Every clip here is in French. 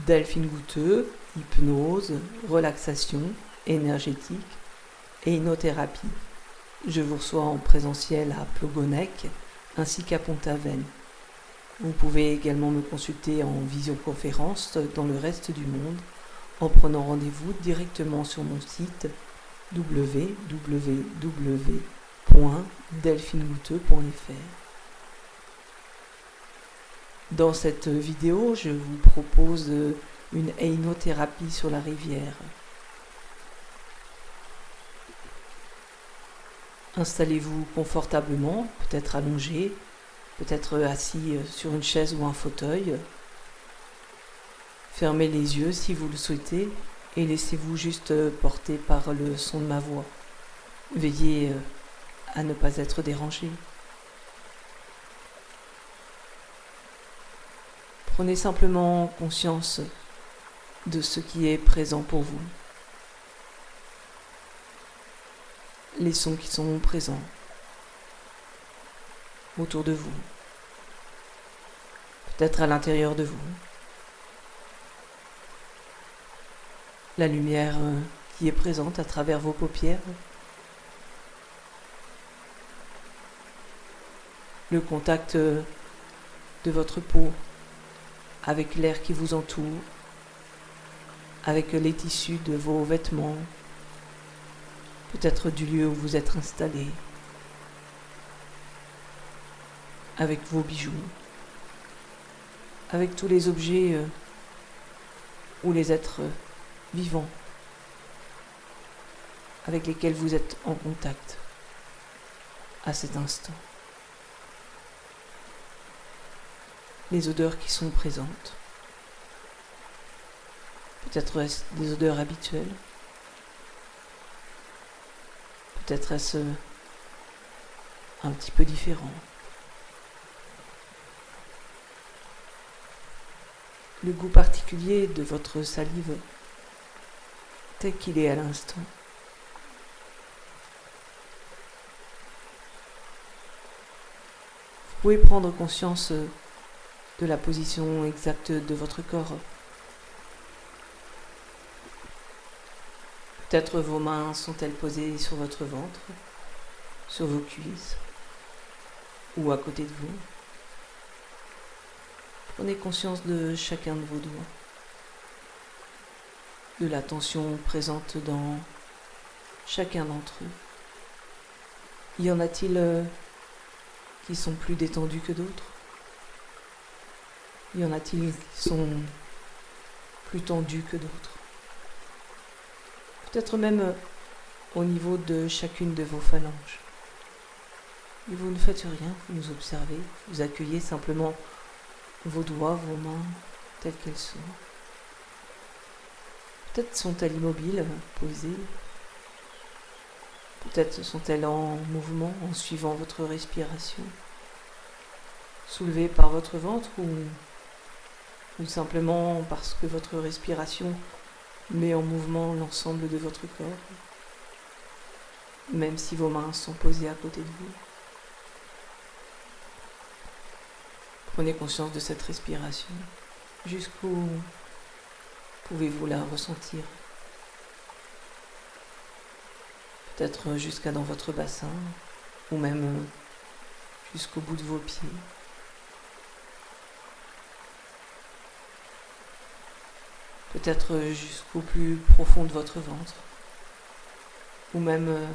Delphine Gouteux, hypnose, relaxation, énergétique et hypnothérapie. Je vous reçois en présentiel à Plogonec ainsi qu'à Pont-Aven. Vous pouvez également me consulter en visioconférence dans le reste du monde en prenant rendez-vous directement sur mon site www.delphinegouteux.fr. Dans cette vidéo, je vous propose une hypnothérapie sur la rivière. Installez-vous confortablement, peut-être allongé, peut-être assis sur une chaise ou un fauteuil. Fermez les yeux si vous le souhaitez et laissez-vous juste porter par le son de ma voix. Veillez à ne pas être dérangé. Prenez simplement conscience de ce qui est présent pour vous. Les sons qui sont présents autour de vous, peut-être à l'intérieur de vous. La lumière qui est présente à travers vos paupières. Le contact de votre peau avec l'air qui vous entoure, avec les tissus de vos vêtements, peut-être du lieu où vous êtes installé, avec vos bijoux, avec tous les objets ou les êtres vivants avec lesquels vous êtes en contact à cet instant. Les odeurs qui sont présentes. Peut-être est-ce des odeurs habituelles. Peut-être est-ce un petit peu différent. Le goût particulier de votre salive tel qu'il est à l'instant. Vous pouvez prendre conscience de la position exacte de votre corps. Peut-être vos mains sont-elles posées sur votre ventre, sur vos cuisses ou à côté de vous. Prenez conscience de chacun de vos doigts, de la tension présente dans chacun d'entre eux. Y en a-t-il qui sont plus détendus que d'autres? Y en a-t-il qui sont plus tendus que d'autres? Peut-être même au niveau de chacune de vos phalanges. Et vous ne faites rien, vous nous observez, vous accueillez simplement vos doigts, vos mains, telles qu'elles sont. Peut-être sont-elles immobiles, posées. Peut-être sont-elles en mouvement, en suivant votre respiration. Soulevées par votre ventre ou simplement parce que votre respiration met en mouvement l'ensemble de votre corps, même si vos mains sont posées à côté de vous. Prenez conscience de cette respiration. Jusqu'où pouvez-vous la ressentir? Peut-être jusqu'à dans votre bassin, ou même jusqu'au bout de vos pieds. Peut-être jusqu'au plus profond de votre ventre, ou même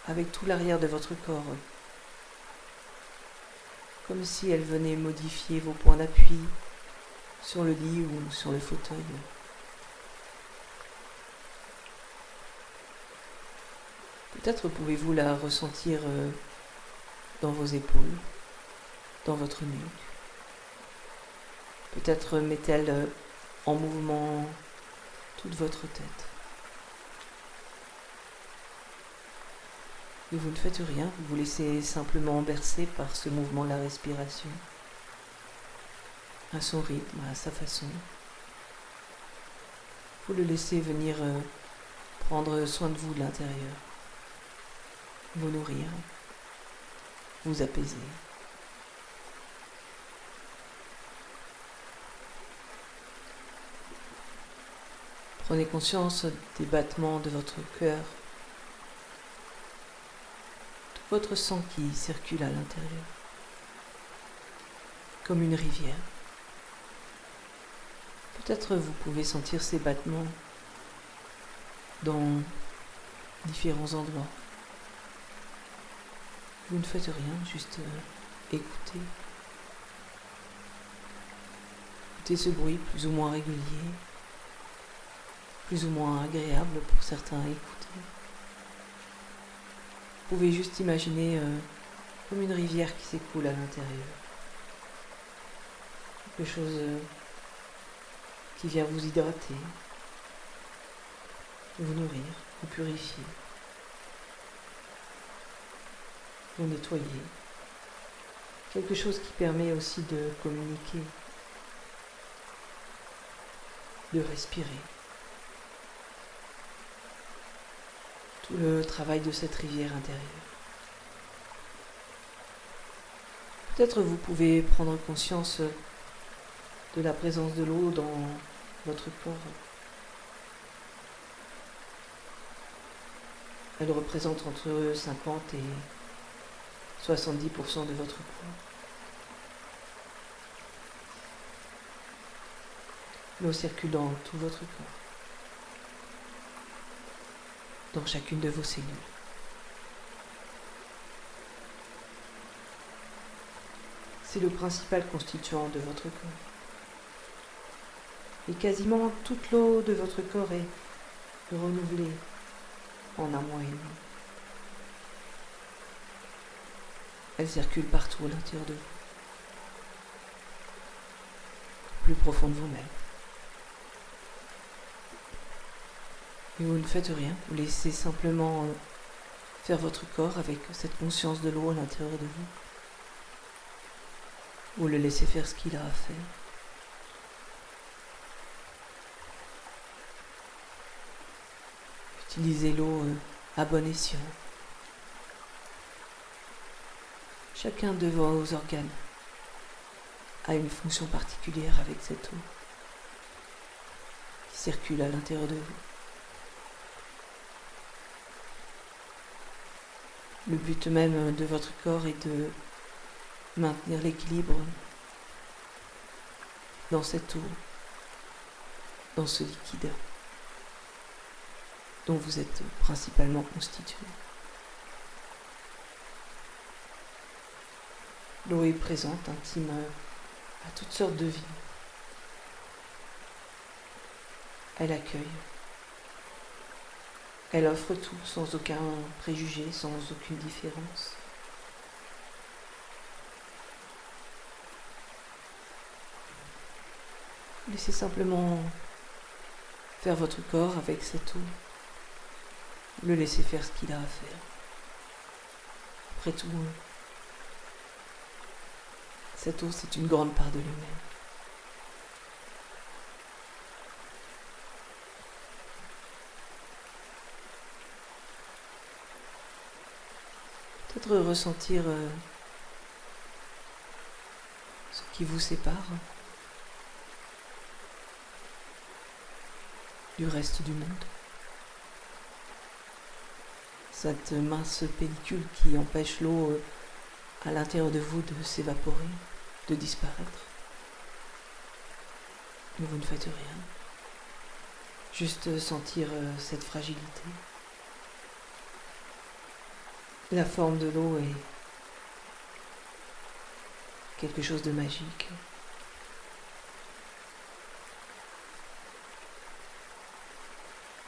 avec tout l'arrière de votre corps, comme si elle venait modifier vos points d'appui sur le lit ou sur le fauteuil. Peut-être pouvez-vous la ressentir dans vos épaules, dans votre nuque. Peut-être met-elle en mouvement toute votre tête. Et vous ne faites rien, vous vous laissez simplement bercer par ce mouvement de la respiration, à son rythme, à sa façon. Vous le laissez venir prendre soin de vous de l'intérieur, vous nourrir, vous apaiser. Prenez conscience des battements de votre cœur, tout votre sang qui circule à l'intérieur, comme une rivière. Peut-être vous pouvez sentir ces battements dans différents endroits. Vous ne faites rien, juste écoutez. Écoutez ce bruit plus ou moins régulier, plus ou moins agréable pour certains à écouter. Vous pouvez juste imaginer comme une rivière qui s'écoule à l'intérieur. Quelque chose qui vient vous hydrater, vous nourrir, vous purifier, vous nettoyer. Quelque chose qui permet aussi de communiquer, de respirer. Tout le travail de cette rivière intérieure. Peut-être vous pouvez prendre conscience de la présence de l'eau dans votre corps. Elle représente entre 50 et 70% de votre corps. L'eau circule dans tout votre corps, dans chacune de vos cellules. C'est le principal constituant de votre corps. Et quasiment toute l'eau de votre corps est renouvelée en un mois et demi. Elle circule partout à l'intérieur de vous, plus profond de vous-même. Et vous ne faites rien, vous laissez simplement faire votre corps avec cette conscience de l'eau à l'intérieur de vous. Vous le laissez faire ce qu'il a à faire. Utilisez l'eau à bon escient. Chacun de vos organes a une fonction particulière avec cette eau qui circule à l'intérieur de vous. Le but même de votre corps est de maintenir l'équilibre dans cette eau, dans ce liquide dont vous êtes principalement constitué. L'eau est présente, intime à toutes sortes de vies. Elle accueille. Elle offre tout, sans aucun préjugé, sans aucune différence. Laissez simplement faire votre corps avec cette eau. Le laissez faire ce qu'il a à faire. Après tout, cette eau, c'est une grande part de lui-même. Peut-être ressentir ce qui vous sépare du reste du monde. Cette mince pellicule qui empêche l'eau à l'intérieur de vous de s'évaporer, de disparaître. Mais vous ne faites rien. Juste sentir cette fragilité. La forme de l'eau est quelque chose de magique.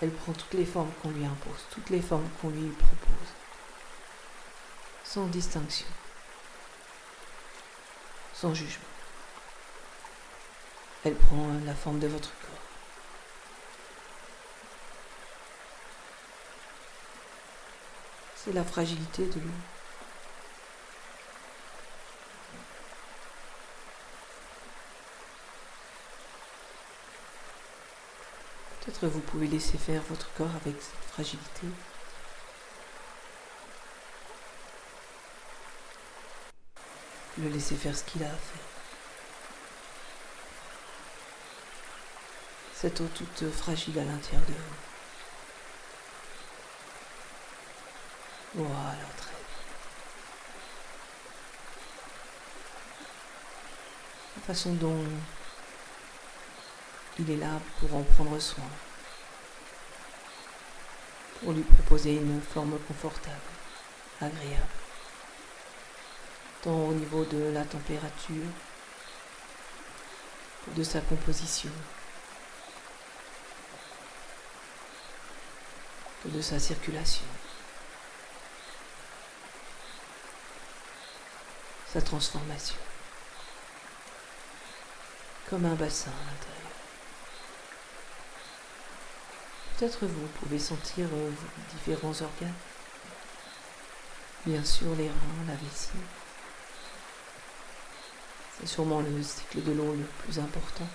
Elle prend toutes les formes qu'on lui impose, toutes les formes qu'on lui propose, sans distinction, sans jugement. Elle prend la forme de votre corps. C'est la fragilité de l'eau. Peut-être vous pouvez laisser faire votre corps avec cette fragilité. Le laisser faire ce qu'il a à faire. cette eau toute fragile à l'intérieur de vous. Voilà, très bien. La façon dont il est là pour en prendre soin, pour lui proposer une forme confortable, agréable, tant au niveau de la température que de sa composition, que de sa circulation, sa transformation, comme un bassin à l'intérieur. Peut-être vous pouvez sentir vos différents organes, bien sûr les reins, la vessie. C'est sûrement le cycle de l'eau le plus important,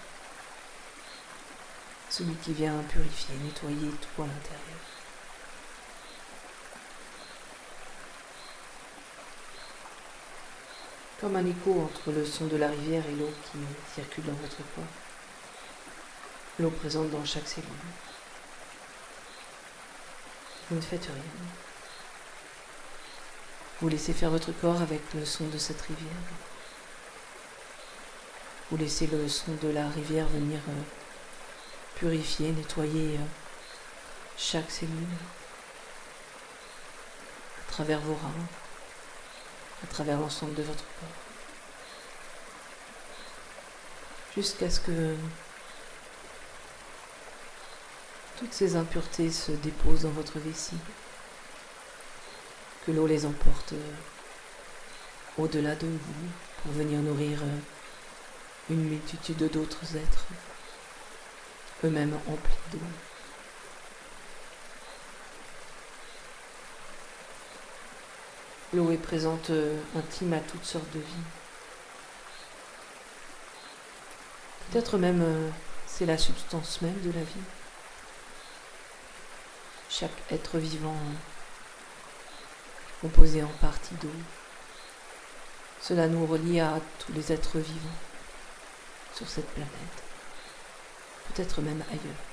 celui qui vient purifier, nettoyer tout à l'intérieur. Comme un écho entre le son de la rivière et l'eau qui circule dans votre corps, l'eau présente dans chaque cellule. Vous ne faites rien. Vous laissez faire votre corps avec le son de cette rivière. Vous laissez le son de la rivière venir purifier, nettoyer chaque cellule à travers vos reins, à travers l'ensemble de votre corps, jusqu'à ce que toutes ces impuretés se déposent dans votre vessie, que l'eau les emporte au-delà de vous pour venir nourrir une multitude d'autres êtres, eux-mêmes emplis d'eau. L'eau est présente intime à toutes sortes de vies. Peut-être même c'est la substance même de la vie. Chaque être vivant composé en partie d'eau. Cela nous relie à tous les êtres vivants sur cette planète, peut-être même ailleurs.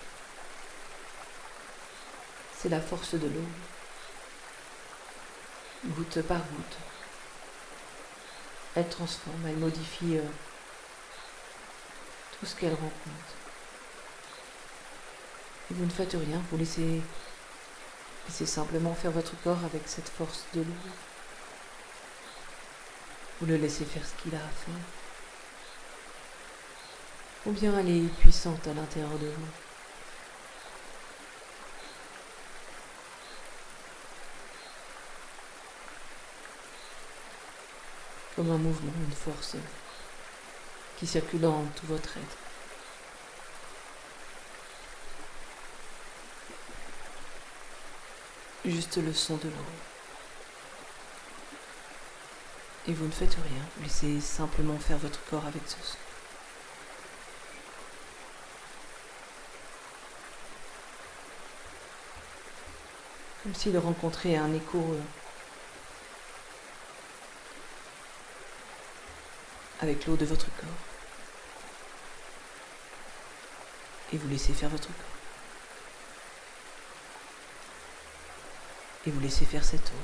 C'est la force de l'eau, goutte par goutte. Elle transforme, elle modifie tout ce qu'elle rencontre. Et vous ne faites rien, vous laissez simplement faire votre corps avec cette force de l'eau. Vous le laissez faire ce qu'il a à faire. Combien elle est puissante à l'intérieur de vous. Comme un mouvement, une force qui circule dans tout votre être. Juste le son de l'eau. Et vous ne faites rien, vous laissez simplement faire votre corps avec ce son. Comme s'il rencontrait un écho avec l'eau de votre corps. Et vous laissez faire votre corps. Et vous laissez faire cette eau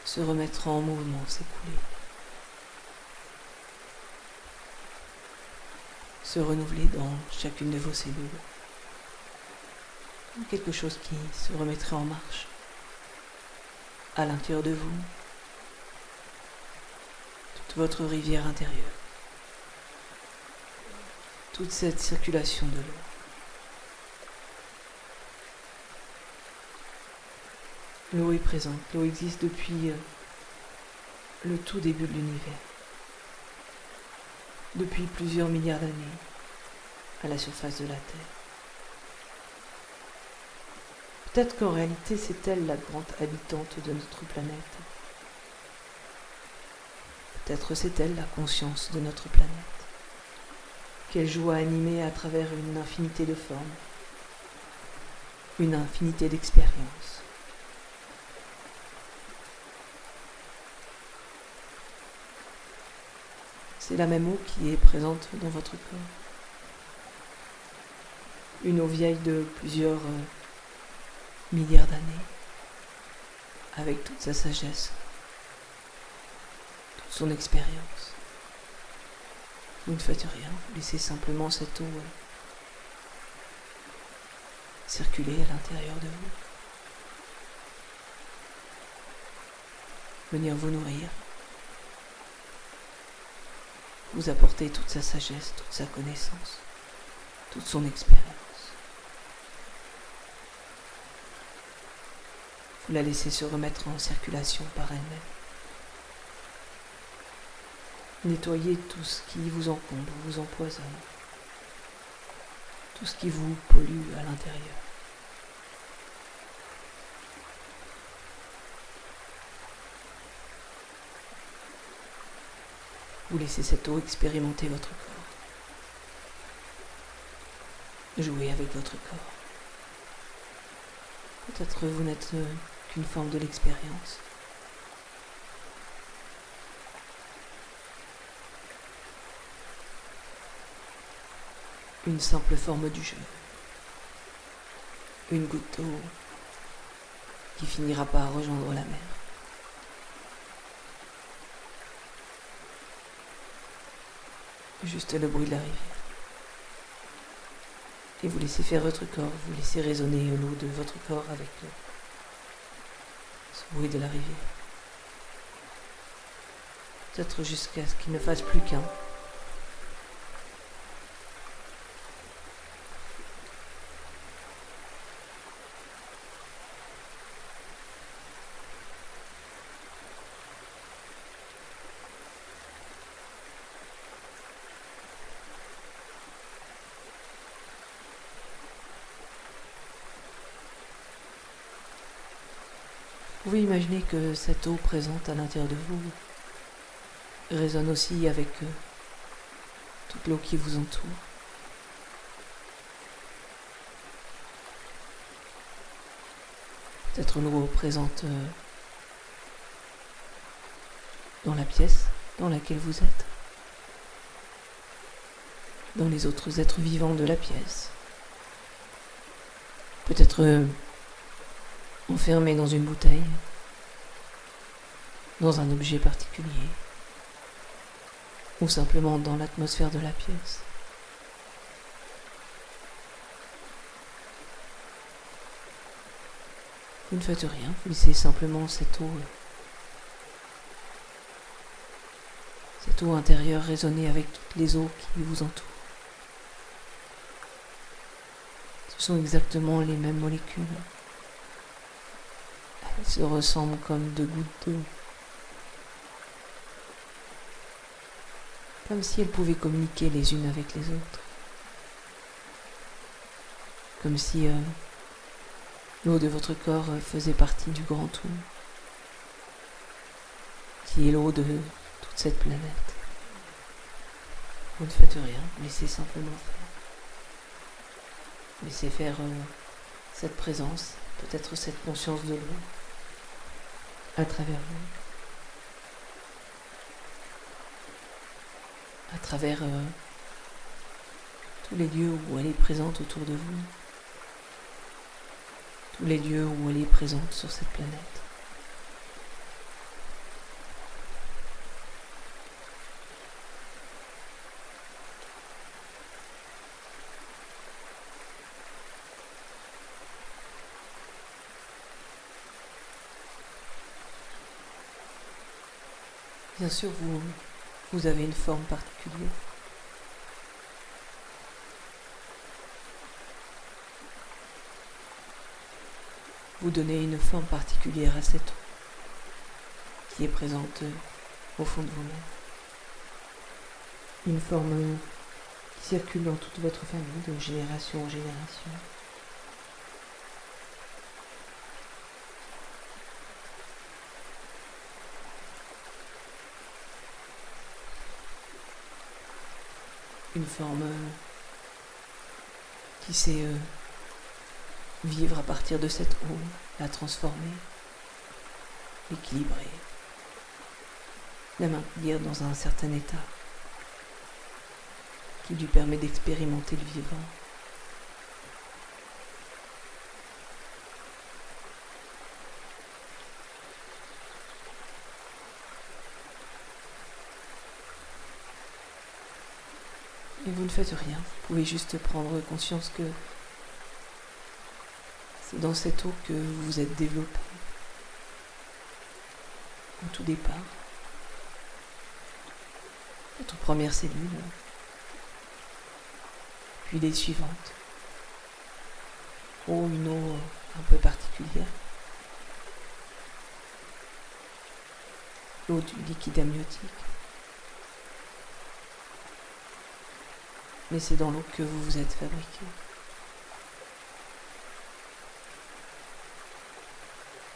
se remettre en mouvement, s'écouler, se renouveler dans chacune de vos cellules. Quelque chose qui se remettrait en marche à l'intérieur de vous, toute votre rivière intérieure, toute cette circulation de l'eau. L'eau est présente, l'eau existe depuis le tout début de l'univers, depuis plusieurs milliards d'années à la surface de la Terre. Peut-être qu'en réalité c'est elle la grande habitante de notre planète. Peut-être c'est elle la conscience de notre planète, qu'elle joue à animer à travers une infinité de formes, une infinité d'expériences. C'est la même eau qui est présente dans votre corps. Une eau vieille de plusieurs milliards d'années, avec toute sa sagesse, toute son expérience. Vous ne faites rien, vous laissez simplement cette eau circuler à l'intérieur de vous. Venir vous nourrir, vous apporter toute sa sagesse, toute sa connaissance, toute son expérience. Vous la laissez se remettre en circulation par elle-même. Nettoyez tout ce qui vous encombre, vous empoisonne, tout ce qui vous pollue à l'intérieur. Vous laissez cette eau expérimenter votre corps. Jouez avec votre corps. Peut-être vous n'êtes qu'une forme de l'expérience. Une simple forme du jeu. Une goutte d'eau qui finira par rejoindre la mer. Juste le bruit de la rivière. Et vous laissez faire votre corps, vous laissez résonner l'eau de votre corps avec ce bruit de la rivière. Peut-être jusqu'à ce qu'il ne fasse plus qu'un. Vous pouvez imaginer que cette eau présente à l'intérieur de vous résonne aussi avec toute l'eau qui vous entoure. Peut-être l'eau présente dans la pièce dans laquelle vous êtes, dans les autres êtres vivants de la pièce. Peut-être enfermé dans une bouteille, dans un objet particulier, ou simplement dans l'atmosphère de la pièce. Vous ne faites rien, vous laissez simplement cette eau intérieure résonner avec toutes les eaux qui vous entourent. Ce sont exactement les mêmes molécules. Elles se ressemblent comme deux gouttes d'eau. Comme si elles pouvaient communiquer les unes avec les autres. Comme si l'eau de votre corps faisait partie du grand tout, qui est l'eau de toute cette planète. Vous ne faites rien, laissez simplement faire. Laissez faire cette présence, peut-être cette conscience de l'eau, à travers vous, à travers tous les lieux où elle est présente autour de vous, tous les lieux où elle est présente sur cette planète. Bien sûr, vous avez une forme particulière. Vous donnez une forme particulière à cette eau qui est présente au fond de vous-même. Une forme qui circule dans toute votre famille de génération en génération. Une forme qui sait vivre à partir de cette eau, la transformer, l'équilibrer, la maintenir dans un certain état qui lui permet d'expérimenter le vivant Et vous ne faites rien. Vous pouvez juste prendre conscience que c'est dans cette eau que vous vous êtes développé au tout départ. Votre première cellule, puis les suivantes. Oh, une eau un peu particulière. L'eau du liquide amniotique. Mais c'est dans l'eau que vous vous êtes fabriqué.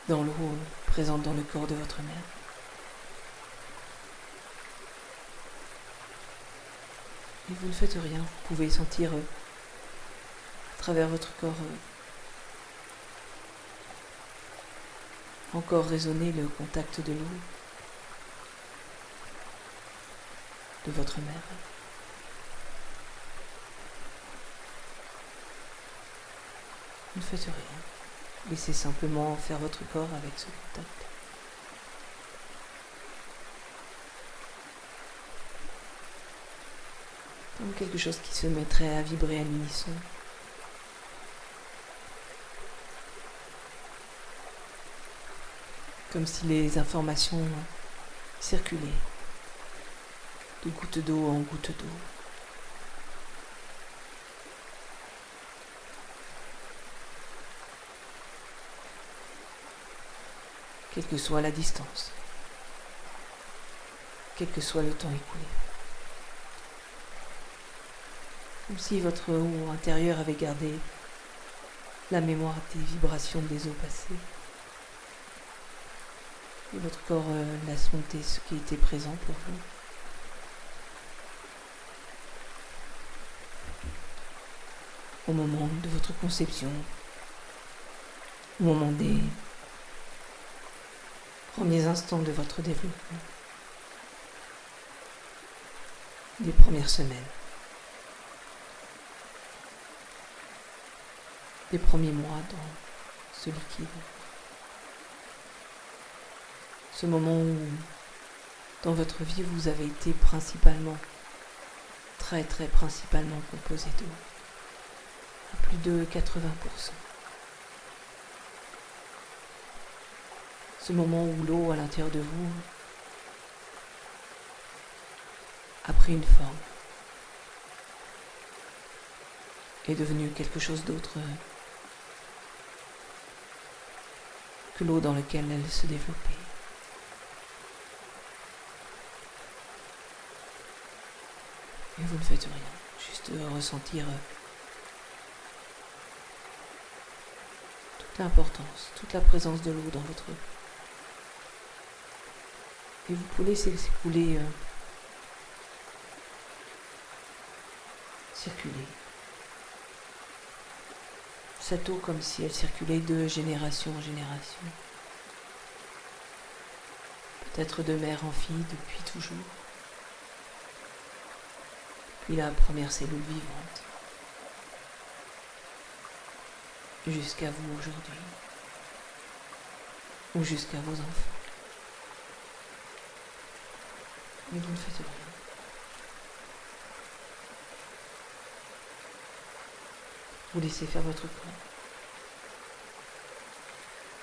Dans l'eau présente dans le corps de votre mère. Et vous ne faites rien, vous pouvez sentir à travers votre corps encore résonner le contact de l'eau de votre mère. Vous ne faites rien. Laissez simplement faire votre corps avec ce contact. Comme quelque chose qui se mettrait à vibrer à l'unisson. Comme si les informations circulaient de goutte d'eau en goutte d'eau. Quelle que soit la distance, quel que soit le temps écoulé. Comme si votre eau intérieure avait gardé la mémoire des vibrations des eaux passées. Et votre corps laisse monter ce qui était présent pour vous. Au moment de votre conception, au moment des premiers instants de votre développement, des premières semaines, des premiers mois dans ce liquide. Ce moment où, dans votre vie, vous avez été principalement, très principalement composé d'eau, à plus de 80%. Ce moment où l'eau à l'intérieur de vous a pris une forme, est devenue quelque chose d'autre que l'eau dans laquelle elle se développait. Et vous ne faites rien, juste ressentir toute l'importance, toute la présence de l'eau dans votre vie. Et vous pouvez laisser s'écouler, circuler. Cette eau comme si elle circulait de génération en génération. Peut-être de mère en fille depuis toujours. Puis la première cellule vivante. Jusqu'à vous aujourd'hui. Ou jusqu'à vos enfants. Mais vous ne faites rien. Vous laissez faire votre corps.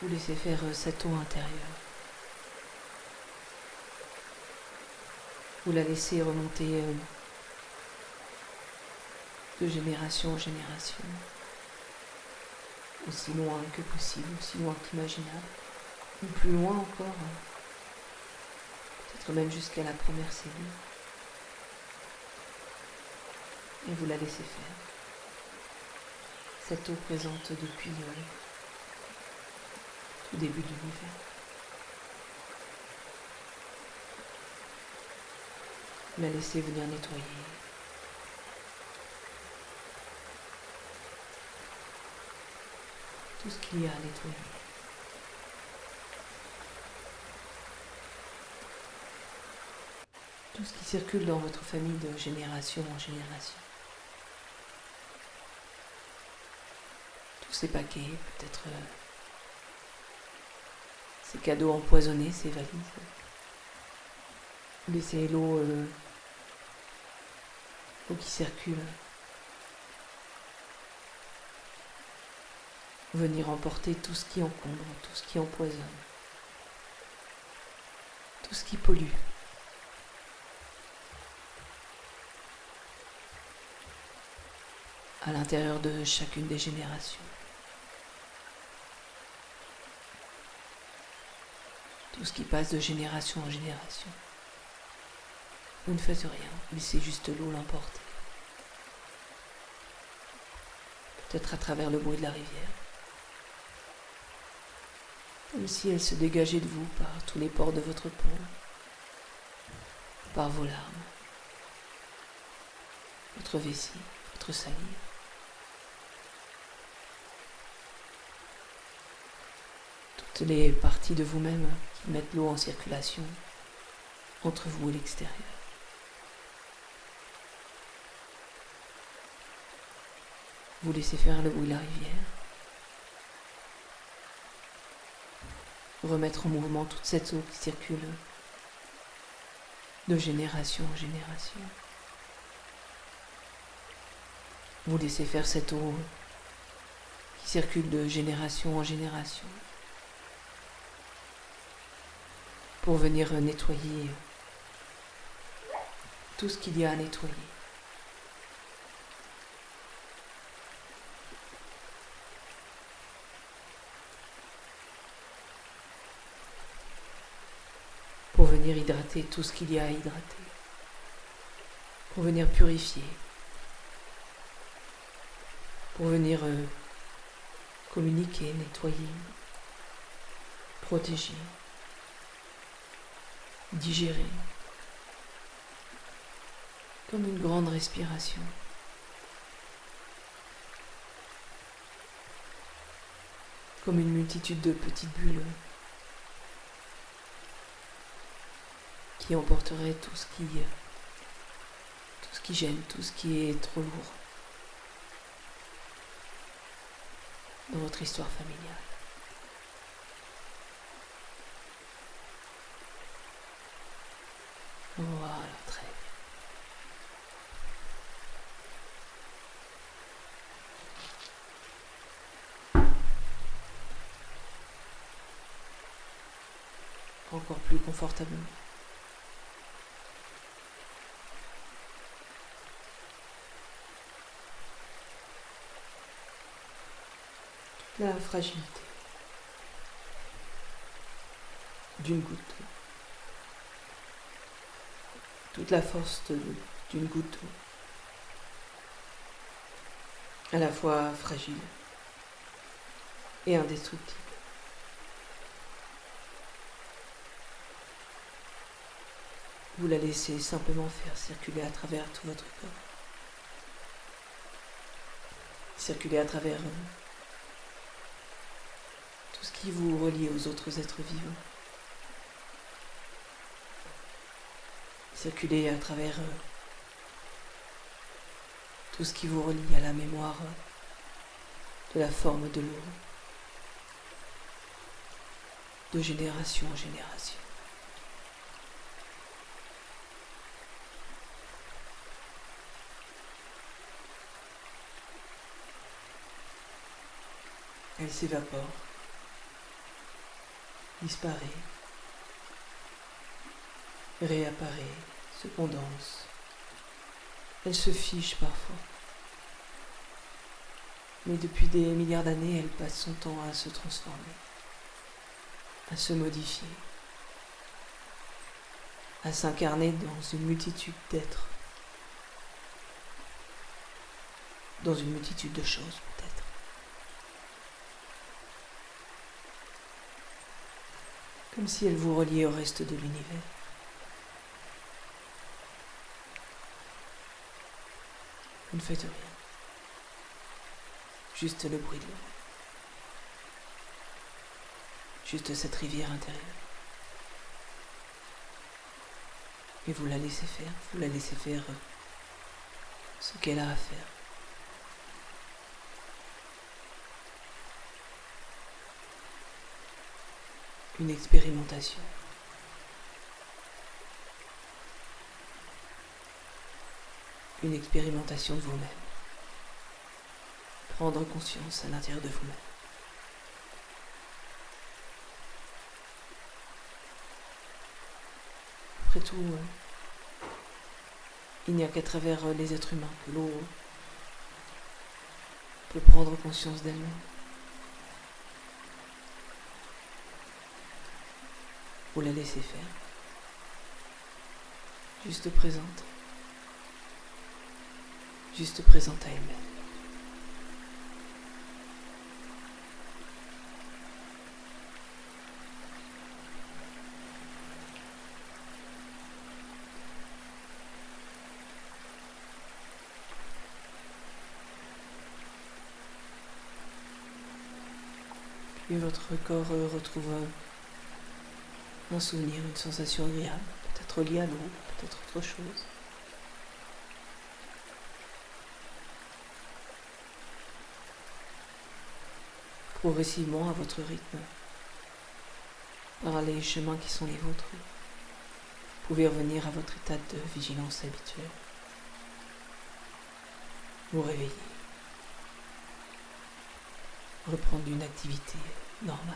Vous laissez faire cette eau intérieure. Vous la laissez remonter de génération en génération. Aussi loin que possible, aussi loin qu'imaginable. Ou plus loin encore. Peut-être même jusqu'à la première cellule. Et vous la laissez faire. Cette eau présente depuis tout début de l'univers. Vous la laissez venir nettoyer. Tout ce qu'il y a à nettoyer. Tout ce qui circule dans votre famille de génération en génération. Tous ces paquets, peut-être ces cadeaux empoisonnés, ces valises. Laissez l'eau l'eau qui circule, venir emporter tout ce qui encombre, tout ce qui empoisonne, tout ce qui pollue. À l'intérieur de chacune des générations. Tout ce qui passe de génération en génération. Vous ne faites rien, laissez juste l'eau l'emporter. Peut-être à travers le bruit de la rivière. Comme si elle se dégageait de vous par tous les pores de votre peau, par vos larmes, votre vessie, votre salive. Toutes les parties de vous-même qui mettent l'eau en circulation entre vous et l'extérieur. Vous laissez faire le bruit de la rivière. Remettre en mouvement toute cette eau qui circule de génération en génération. Vous laissez faire cette eau qui circule de génération en génération pour venir nettoyer tout ce qu'il y a à nettoyer. Pour venir hydrater tout ce qu'il y a à hydrater. Pour venir purifier. Pour venir communiquer, nettoyer, protéger, digérer. Comme une grande respiration. Comme une multitude de petites bulles qui emporteraient tout ce qui gêne, tout ce qui est trop lourd dans votre histoire familiale. Voilà, très bien. Encore plus confortablement. La fragilité d'une goutte d'eau. Toute la force d'une goutte d'eau. À la fois fragile et indestructible. Vous la laissez simplement faire circuler à travers tout votre corps. Circuler à travers tout ce qui vous relie aux autres êtres vivants. Circuler à travers tout ce qui vous relie à la mémoire de la forme de l'eau, de génération en génération. Elle s'évapore, disparaît, réapparaît, se condense. Elle se fiche parfois. Mais depuis des milliards d'années, elle passe son temps à se transformer, à se modifier, à s'incarner dans une multitude d'êtres, dans une multitude de choses peut-être. Comme si elle vous reliait au reste de l'univers. Vous ne faites rien. Juste le bruit de l'eau. Juste cette rivière intérieure. Et vous la laissez faire ce qu'elle a à faire. Une expérimentation. une expérimentation de vous-même. Prendre conscience à l'intérieur de vous-même. Après tout, il n'y a qu'à travers les êtres humains que l'eau peut prendre conscience d'elle-même. Vous la laissez faire. Juste présente. Juste présente à elle-même. Puis votre corps retrouve un souvenir, une sensation agréable, peut-être liée à l'eau, peut-être autre chose. Progressivement, à votre rythme, par les chemins qui sont les vôtres, vous pouvez revenir à votre état de vigilance habituel. Vous réveiller, reprendre une activité normale.